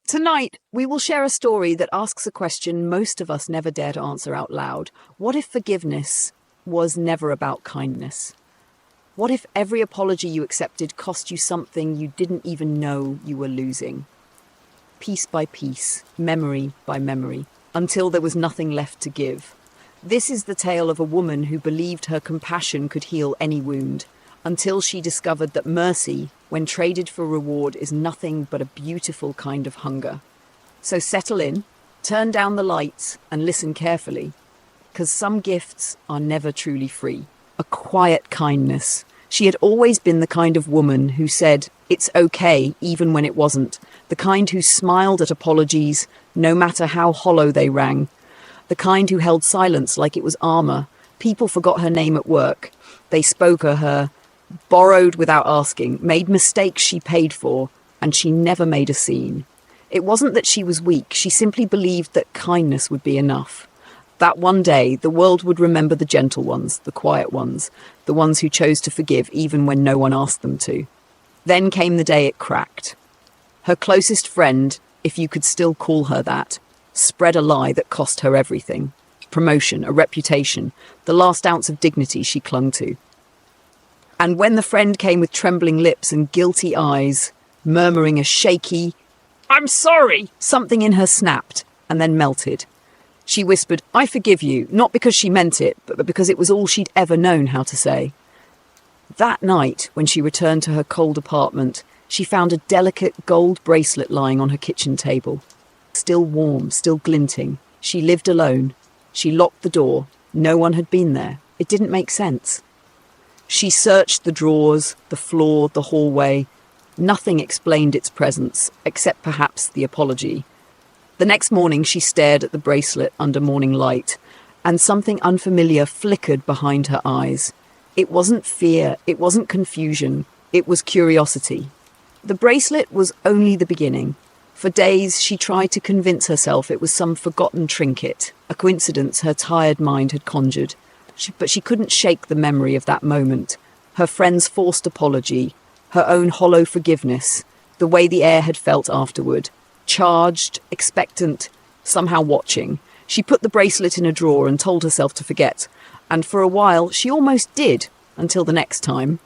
Tonight, we will share a story that asks a question most of us never dare to answer out loud. What if forgiveness was never about kindness? What if every apology you accepted cost you something you didn't even know you were losing? Piece by piece, memory by memory, until there was nothing left to give. This is the tale of a woman who believed her compassion could heal any wound, until she discovered that mercy, when traded for reward, is nothing but a beautiful kind of hunger. So settle in, turn down the lights, and listen carefully, because some gifts are never truly free. A quiet kindness. She had always been the kind of woman who said, "It's okay," even when it wasn't. The kind who smiled at apologies, no matter how hollow they rang. The kind who held silence like it was armor. People forgot her name at work. They spoke of her, borrowed without asking, made mistakes she paid for, and she never made a scene. It wasn't that she was weak, she simply believed that kindness would be enough. That one day, the world would remember the gentle ones, the quiet ones, the ones who chose to forgive even when no one asked them to. Then came the day it cracked. Her closest friend, if you could still call her that, spread a lie that cost her everything. Promotion, a reputation, the last ounce of dignity she clung to. And when the friend came with trembling lips and guilty eyes, murmuring a shaky, "I'm sorry," something in her snapped and then melted. She whispered, "I forgive you," not because she meant it, but because it was all she'd ever known how to say. That night, when she returned to her cold apartment, she found a delicate gold bracelet lying on her kitchen table. Still warm, still glinting. She lived alone. She locked the door. No one had been there. It didn't make sense. She searched the drawers, the floor, the hallway. Nothing explained its presence, except perhaps the apology. The next morning she stared at the bracelet under morning light, and something unfamiliar flickered behind her eyes. It wasn't fear, it wasn't confusion, it was curiosity. The bracelet was only the beginning. For days she tried to convince herself it was some forgotten trinket, a coincidence her tired mind had conjured. But she couldn't shake the memory of that moment, her friend's forced apology, her own hollow forgiveness, the way the air had felt afterward. Charged, expectant, somehow watching. She put the bracelet in a drawer and told herself to forget. And for a while, she almost did, until the next time.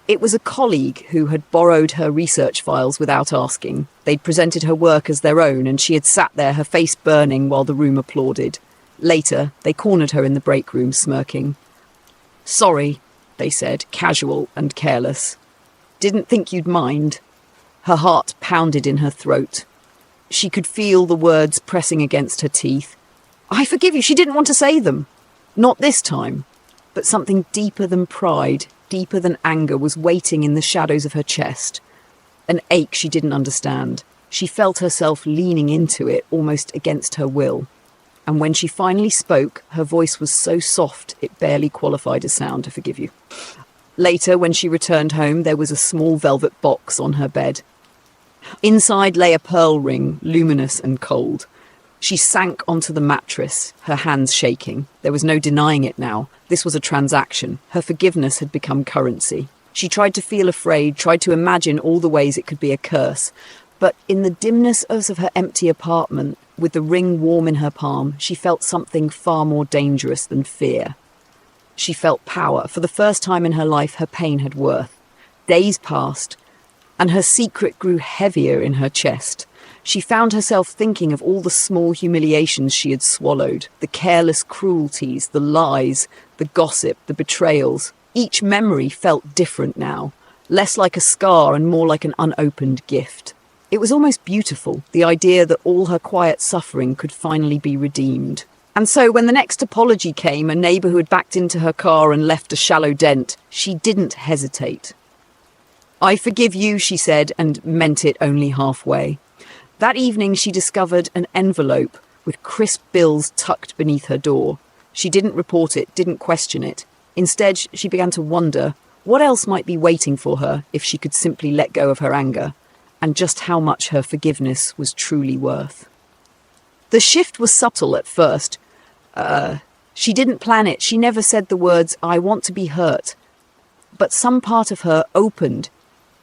It was a colleague who had borrowed her research files without asking. They'd presented her work as their own, and she had sat there, her face burning, while the room applauded. Later, they cornered her in the break room, smirking. "Sorry," they said, casual and careless. "Didn't think you'd mind." Her heart pounded in her throat. She could feel the words pressing against her teeth. "I forgive you." She didn't want to say them. Not this time. But something deeper than pride, deeper than anger, was waiting in the shadows of her chest. An ache she didn't understand. She felt herself leaning into it, almost against her will. And when she finally spoke, her voice was so soft it barely qualified as sound. "To forgive you." Later, when she returned home, there was a small velvet box on her bed. Inside lay a pearl ring, luminous and cold. She sank onto the mattress, her hands shaking. There was no denying it now. This was a transaction. Her forgiveness had become currency. She tried to feel afraid, tried to imagine all the ways it could be a curse. But in the dimness of her empty apartment, with the ring warm in her palm, she felt something far more dangerous than fear. She felt power. For the first time in her life, her pain had worth. Days passed, and her secret grew heavier in her chest. She found herself thinking of all the small humiliations she had swallowed, the careless cruelties, the lies, the gossip, the betrayals. Each memory felt different now, less like a scar and more like an unopened gift. It was almost beautiful, the idea that all her quiet suffering could finally be redeemed. And so when the next apology came, a neighbour who had backed into her car and left a shallow dent, she didn't hesitate. "I forgive you," she said, and meant it only halfway. That evening she discovered an envelope with crisp bills tucked beneath her door. She didn't report it, didn't question it. Instead, she began to wonder what else might be waiting for her if she could simply let go of her anger, and just how much her forgiveness was truly worth. The shift was subtle at first. She didn't plan it. She never said the words, "I want to be hurt." But some part of her opened.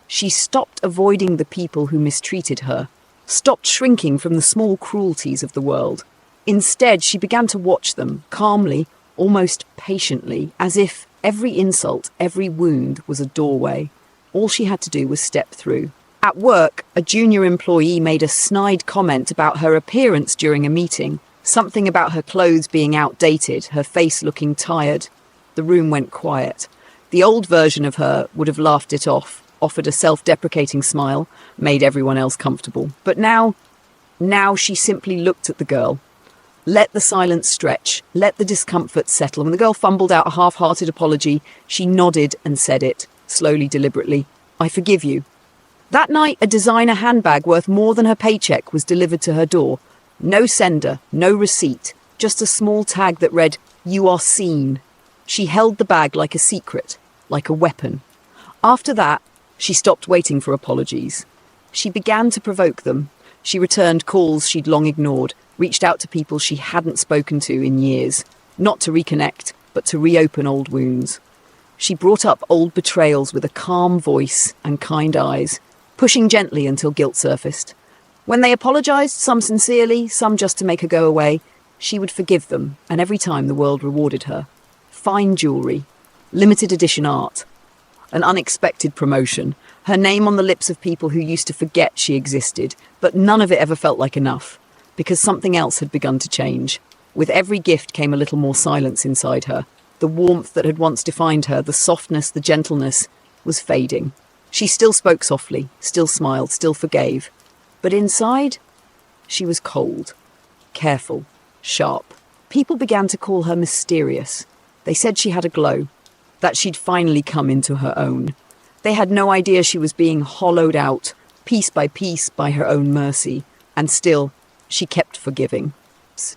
She stopped avoiding the people who mistreated her. stopped shrinking from the small cruelties of the world. Instead, she began to watch them, calmly, almost patiently, as if every insult, every wound was a doorway. All she had to do was step through. At work, a junior employee made a snide comment about her appearance during a meeting, something about her clothes being outdated, her face looking tired. The room went quiet. The old version of her would have laughed it off, offered a self-deprecating smile, made everyone else comfortable. But now she simply looked at the girl. Let the silence stretch, let the discomfort settle. When the girl fumbled out a half-hearted apology, she nodded and said it, slowly, deliberately. "I forgive you." That night, a designer handbag worth more than her paycheck was delivered to her door. No sender, no receipt, just a small tag that read, "You are seen." She held the bag like a secret, like a weapon. After that, she stopped waiting for apologies. She began to provoke them. She returned calls she'd long ignored, reached out to people she hadn't spoken to in years, not to reconnect, but to reopen old wounds. She brought up old betrayals with a calm voice and kind eyes, pushing gently until guilt surfaced. When they apologized, some sincerely, some just to make her go away, she would forgive them, and every time the world rewarded her. Fine jewelry, limited edition art, an unexpected promotion, her name on the lips of people who used to forget she existed, but none of it ever felt like enough, because something else had begun to change. With every gift came a little more silence inside her. The warmth that had once defined her, the softness, the gentleness, was fading. She still spoke softly, still smiled, still forgave. But inside, she was cold, careful, sharp. People began to call her mysterious. They said she had a glow, that she'd finally come into her own. They had no idea she was being hollowed out, piece by her own mercy, and still, she kept forgiving.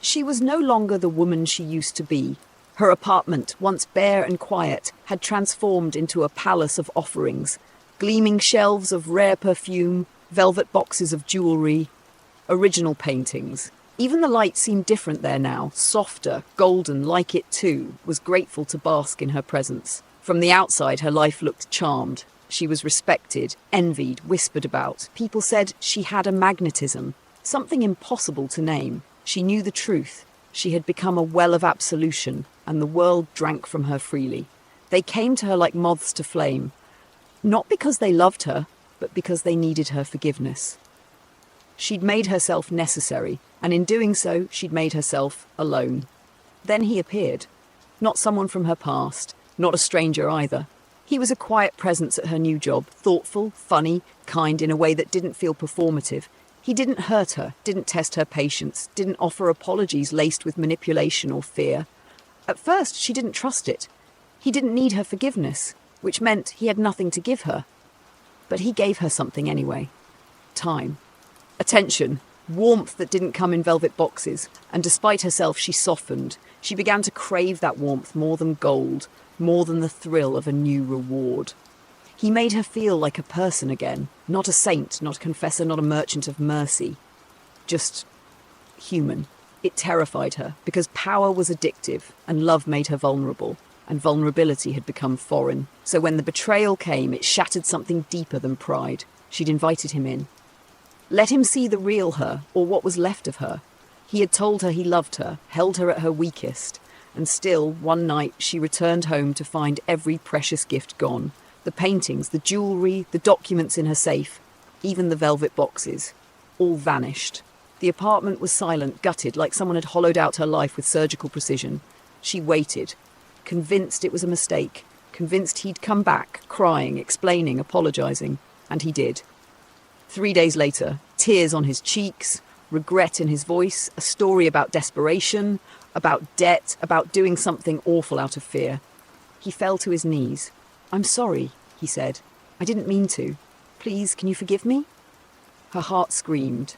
She was no longer the woman she used to be. Her apartment, once bare and quiet, had transformed into a palace of offerings, gleaming shelves of rare perfume, velvet boxes of jewelry, original paintings. Even the light seemed different there now, softer, golden, like it too was grateful to bask in her presence. From the outside, her life looked charmed. She was respected, envied, whispered about. People said she had a magnetism, something impossible to name. She knew the truth. She had become a well of absolution, and the world drank from her freely. They came to her like moths to flame, not because they loved her, but because they needed her forgiveness. She'd made herself necessary, and in doing so, she'd made herself alone. Then he appeared. Not someone from her past, not a stranger either. He was a quiet presence at her new job, thoughtful, funny, kind in a way that didn't feel performative. He didn't hurt her, didn't test her patience, didn't offer apologies laced with manipulation or fear. At first, she didn't trust it. He didn't need her forgiveness, which meant he had nothing to give her. But he gave her something anyway. Time. Attention. Warmth that didn't come in velvet boxes, and despite herself she softened. She began to crave that warmth more than gold, more than the thrill of a new reward. He made her feel like a person again, not a saint, not a confessor, not a merchant of mercy. Just human. It terrified her, because power was addictive, and love made her vulnerable, and vulnerability had become foreign. So when the betrayal came, it shattered something deeper than pride. She'd invited him in. Let him see the real her, or what was left of her. He had told her he loved her, held her at her weakest, and still, one night, she returned home to find every precious gift gone. The paintings, the jewellery, the documents in her safe, even the velvet boxes, all vanished. The apartment was silent, gutted, like someone had hollowed out her life with surgical precision. She waited, convinced it was a mistake, convinced he'd come back, crying, explaining, apologising, and he did. 3 days later, tears on his cheeks, regret in his voice, a story about desperation, about debt, about doing something awful out of fear. He fell to his knees. "I'm sorry," he said. "I didn't mean to. Please, can you forgive me?" Her heart screamed.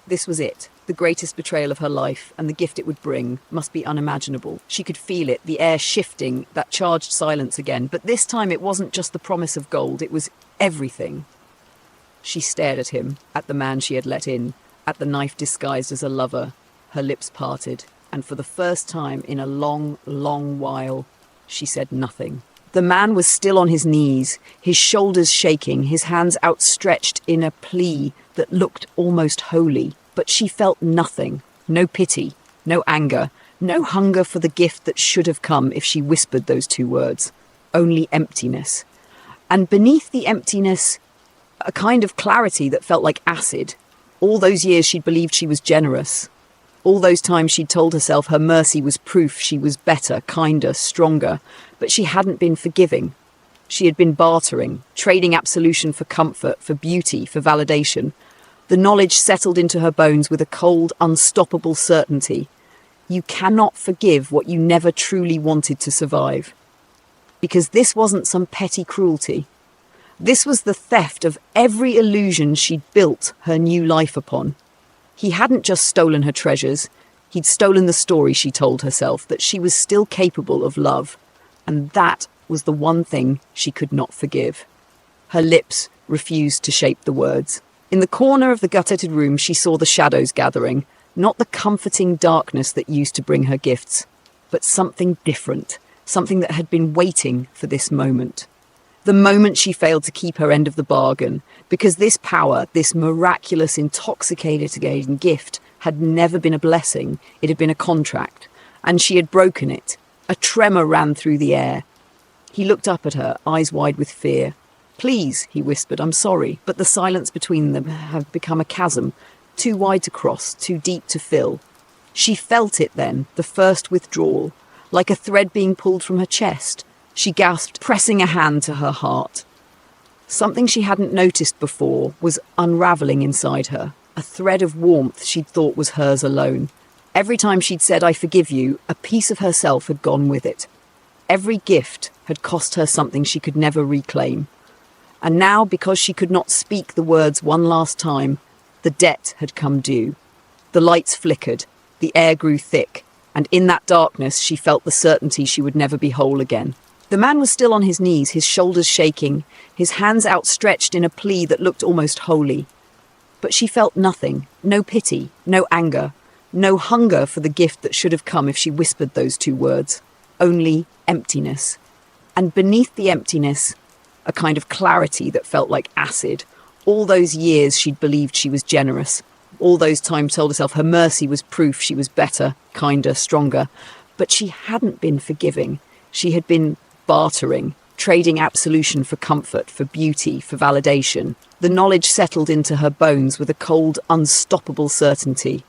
This was it, the greatest betrayal of her life, and the gift it would bring must be unimaginable. She could feel it, the air shifting, that charged silence again. But this time it wasn't just the promise of gold, it was everything. She stared at him, at the man she had let in, at the knife disguised as a lover. Her lips parted, and for the first time in a long, long while, she said nothing. The man was still on his knees, his shoulders shaking, his hands outstretched in a plea that looked almost holy. But she felt nothing, no pity, no anger, no hunger for the gift that should have come if she whispered those two words. Only emptiness. And beneath the emptiness, a kind of clarity that felt like acid. All those years she'd believed she was generous. All those times she'd told herself her mercy was proof she was better, kinder, stronger. But she hadn't been forgiving. She had been bartering, trading absolution for comfort, for beauty, for validation. The knowledge settled into her bones with a cold, unstoppable certainty. You cannot forgive what you never truly wanted to survive. Because this wasn't some petty cruelty. This was the theft of every illusion she'd built her new life upon. He hadn't just stolen her treasures, he'd stolen the story she told herself, that she was still capable of love. And that was the one thing she could not forgive. Her lips refused to shape the words. In the corner of the gutted room, she saw the shadows gathering, not the comforting darkness that used to bring her gifts, but something different, something that had been waiting for this moment. The moment she failed to keep her end of the bargain, because this power, this miraculous, intoxicating gift, had never been a blessing, it had been a contract, and she had broken it. A tremor ran through the air. He looked up at her, eyes wide with fear. "Please," he whispered, "I'm sorry." But the silence between them had become a chasm, too wide to cross, too deep to fill. She felt it then, the first withdrawal, like a thread being pulled from her chest. She gasped, pressing a hand to her heart. Something she hadn't noticed before was unravelling inside her, a thread of warmth she'd thought was hers alone. Every time she'd said, "I forgive you," a piece of herself had gone with it. Every gift had cost her something she could never reclaim. And now, because she could not speak the words one last time, the debt had come due. The lights flickered, the air grew thick, and in that darkness she felt the certainty she would never be whole again. The man was still on his knees, his shoulders shaking, his hands outstretched in a plea that looked almost holy. But she felt nothing, no pity, no anger, no hunger for the gift that should have come if she whispered those two words. Only emptiness. And beneath the emptiness, a kind of clarity that felt like acid. All those years she'd believed she was generous. All those times told herself her mercy was proof she was better, kinder, stronger. But she hadn't been forgiving. She had been bartering, trading absolution for comfort, for beauty, for validation. The knowledge settled into her bones with a cold, unstoppable certainty.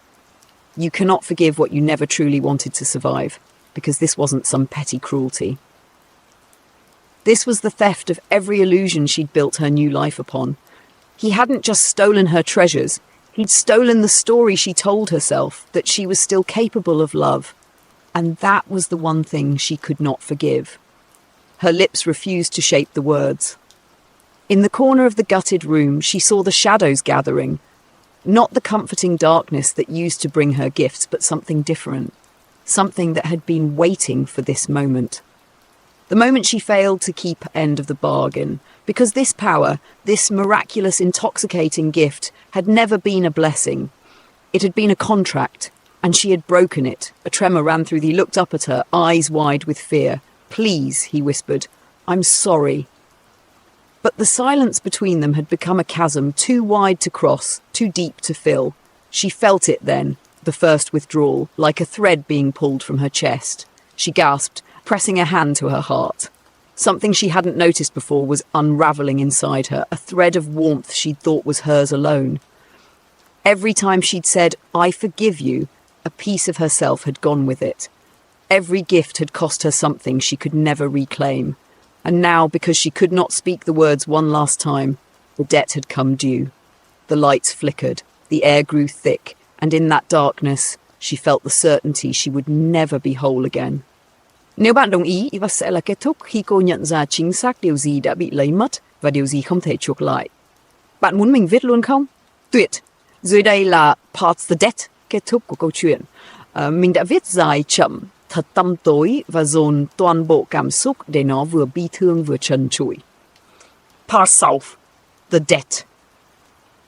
You cannot forgive what you never truly wanted to survive, because this wasn't some petty cruelty. This was the theft of every illusion she'd built her new life upon. He hadn't just stolen her treasures, he'd stolen the story she told herself, that she was still capable of love. And that was the one thing she could not forgive. Her lips refused to shape the words. In the corner of the gutted room, she saw the shadows gathering. Not the comforting darkness that used to bring her gifts, but something different. Something that had been waiting for this moment. The moment she failed to keep end of the bargain. Because this power, this miraculous, intoxicating gift, had never been a blessing. It had been a contract, and she had broken it. A tremor ran through. He looked up at her, eyes wide with fear. "Please," he whispered, "I'm sorry." But the silence between them had become a chasm, too wide to cross, too deep to fill. She felt it then, the first withdrawal, like a thread being pulled from her chest. She gasped, pressing a hand to her heart. Something she hadn't noticed before was unravelling inside her, a thread of warmth she'd thought was hers alone. Every time she'd said, "I forgive you," a piece of herself had gone with it. Every gift had cost her something she could never reclaim. And now, because she could not speak the words one last time, the debt had come due. The lights flickered, the air grew thick, and in that darkness, she felt the certainty she would never be whole again. Nếu bạn đồng ý, và sẽ là kết thúc khi cô nhận ra chính xác điều gì đã bị lấy mất và điều gì không thể chuộc lại. Bạn muốn mình viết luôn không? Tuyệt! Dưới đây là Parts the Debt, kết thúc của câu chuyện. Mình đã viết dài chậm, thật tăm tối và dồn toàn bộ cảm xúc để nó vừa bi thương vừa trần trụi. Part South, the debt.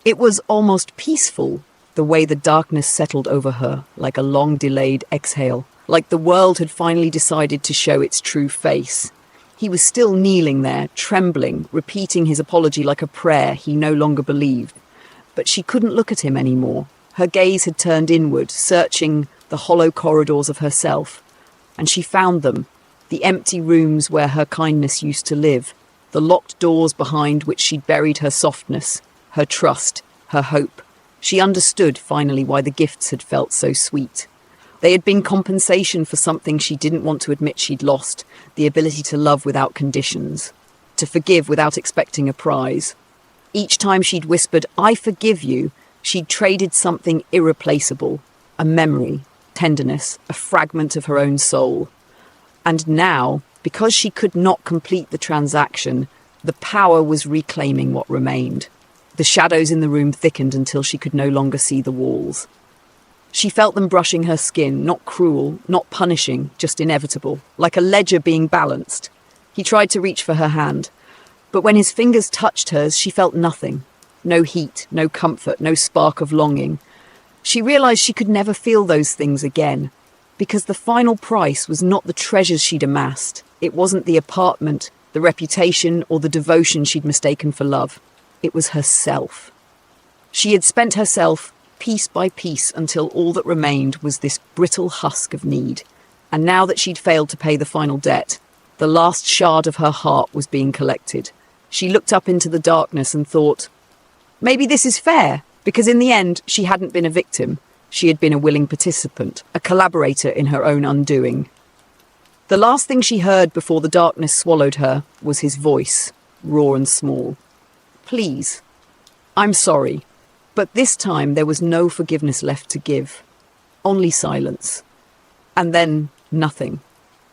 It was almost peaceful, the way the darkness settled over her, like a long-delayed exhale, like the world had finally decided to show its true face. He was still kneeling there, trembling, repeating his apology like a prayer he no longer believed. But she couldn't look at him anymore. Her gaze had turned inward, searching the hollow corridors of herself. And she found them, the empty rooms where her kindness used to live, the locked doors behind which she'd buried her softness, her trust, her hope. She understood, finally, why the gifts had felt so sweet. They had been compensation for something she didn't want to admit she'd lost, the ability to love without conditions, to forgive without expecting a prize. Each time she'd whispered, "I forgive you," she'd traded something irreplaceable, a memory, tenderness, a fragment of her own soul. And now, because she could not complete the transaction, the power was reclaiming what remained. The shadows in the room thickened until she could no longer see the walls. She felt them brushing her skin, not cruel, not punishing, just inevitable, like a ledger being balanced. He tried to reach for her hand, but when his fingers touched hers, she felt nothing. No heat, no comfort, no spark of longing. She realized she could never feel those things again, because the final price was not the treasures she'd amassed. It wasn't the apartment, the reputation, or the devotion she'd mistaken for love. It was herself. She had spent herself piece by piece until all that remained was this brittle husk of need. And now that she'd failed to pay the final debt, the last shard of her heart was being collected. She looked up into the darkness and thought, maybe this is fair, because in the end, she hadn't been a victim. She had been a willing participant, a collaborator in her own undoing. The last thing she heard before the darkness swallowed her was his voice, raw and small. "Please, I'm sorry." But this time there was no forgiveness left to give. Only silence. And then nothing.